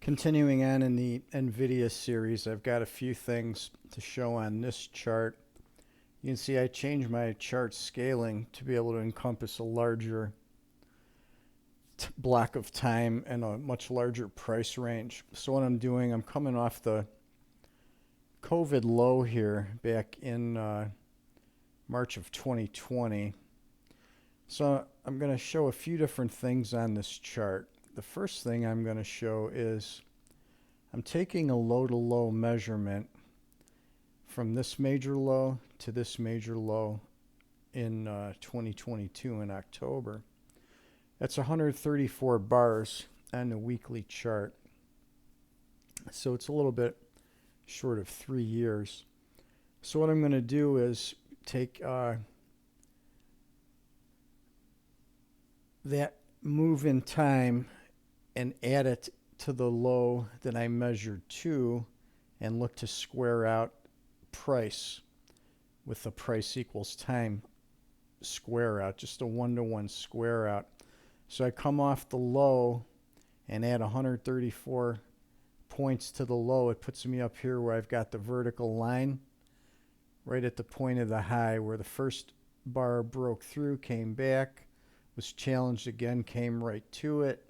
Continuing on in the Nvidia series, I've got a few things to show on this chart. You can see I changed my chart scaling to be able to encompass a larger block of time and a much larger price range. So what I'm doing, I'm coming off the COVID low here back in March of 2020. So I'm going to show a few different things on this chart. The first thing I'm going to show is I'm taking a low to low measurement from this major low to this major low in 2022 in October. That's 134 bars on the weekly chart. So it's a little bit short of 3 years. So what I'm going to do is take that move in time and add it to the low that I measured to and look to square out price with the price equals time square out, just a one-to-one square out. So I come off the low and add 134 points to the low. It puts me up here where I've got the vertical line right at the point of the high where the first bar broke through, came back, was challenged again, came right to it,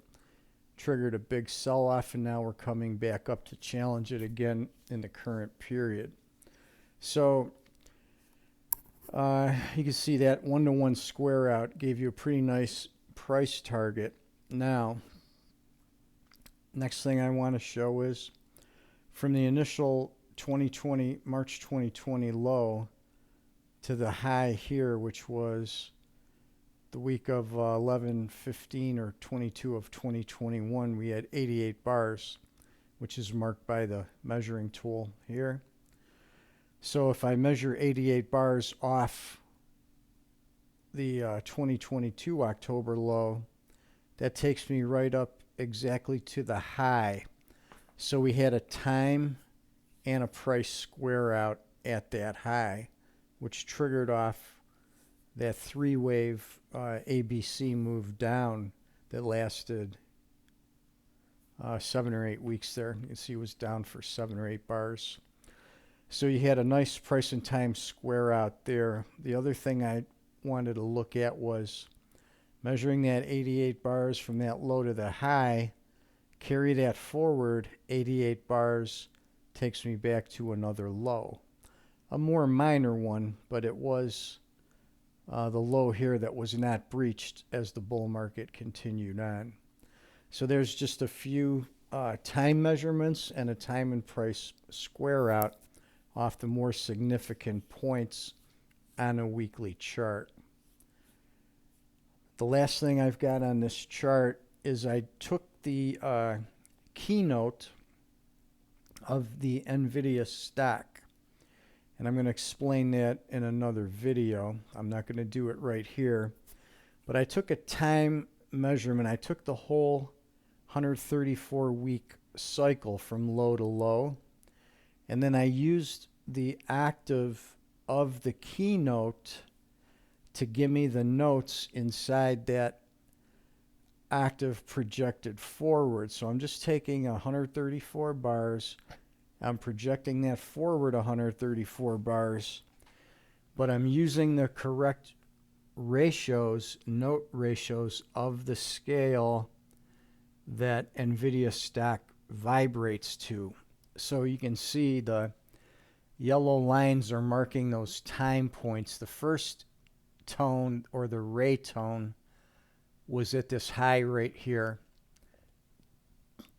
triggered a big sell-off, and now we're coming back up to challenge it again in the current period. So you can see that one-to-one square out gave you a pretty nice price target. Now, next thing I want to show is from the initial March 2020 low to the high here, which was the week of 11/15 or 22 of 2021, we had 88 bars, which is marked by the measuring tool here. So if I measure 88 bars off the 2022 October low, that takes me right up exactly to the high. So we had a time and a price square out at that high, which triggered off that three-wave ABC move down that lasted 7 or 8 weeks there. You can see it was down for 7 or 8 bars. So you had a nice price and time square out there. The other thing I wanted to look at was measuring that 88 bars from that low to the high, carry that forward 88 bars, takes me back to another low. A more minor one, but it was the low here that was not breached as the bull market continued on. So there's just a few time measurements and a time and price square out off the more significant points on a weekly chart. The last thing I've got on this chart is I took the keynote of the Nvidia stock. And I'm going to explain that in another video. I'm not going to do it right here. But I took a time measurement. I took the whole 134-week cycle from low to low. And then I used the octave of the keynote to give me the notes inside that octave projected forward. So I'm just taking 134 bars. I'm projecting that forward 134 bars, but I'm using the correct ratios, note ratios of the scale that Nvidia stock vibrates to. So you can see the yellow lines are marking those time points. The first tone, or the ray tone, was at this high right here.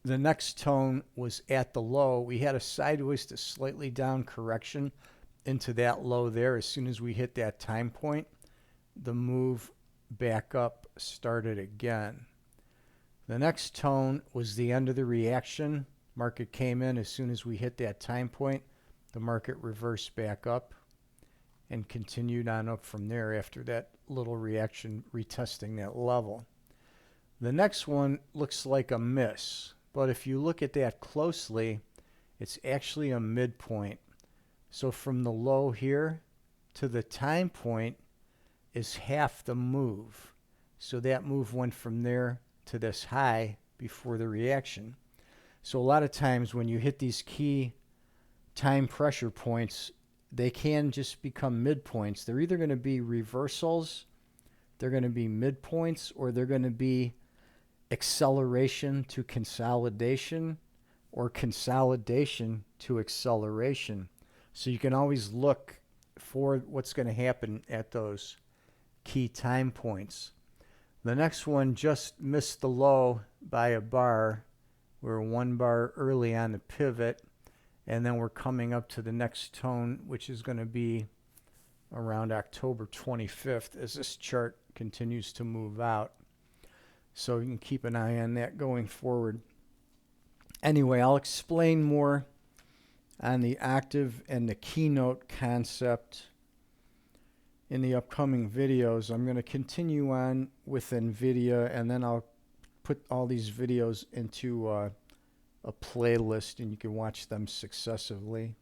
The next tone was at the low. We had a sideways to slightly down correction into that low there. As soon as we hit that time point, the move back up started again. The next tone was the end of the reaction. Market came in as soon as we hit that time point. The market reversed back up and continued on up from there after that little reaction retesting that level. The next one looks like a miss. But if you look at that closely, it's actually a midpoint. So from the low here to the time point is half the move. So that move went from there to this high before the reaction. So a lot of times when you hit these key time pressure points, they can just become midpoints. They're either going to be reversals, they're going to be midpoints, or they're going to be acceleration to consolidation or consolidation to acceleration. So you can always look for what's going to happen at those key time points. The next one just missed the low by a bar. We're 1 bar early on the pivot, and then we're coming up to the next tone, which is going to be around October 25th as this chart continues to move out. So you can keep an eye on that going forward. Anyway, I'll explain more on the octave and the keynote concept in the upcoming videos. I'm going to continue on with Nvidia, and then I'll put all these videos into a playlist, and you can watch them successively.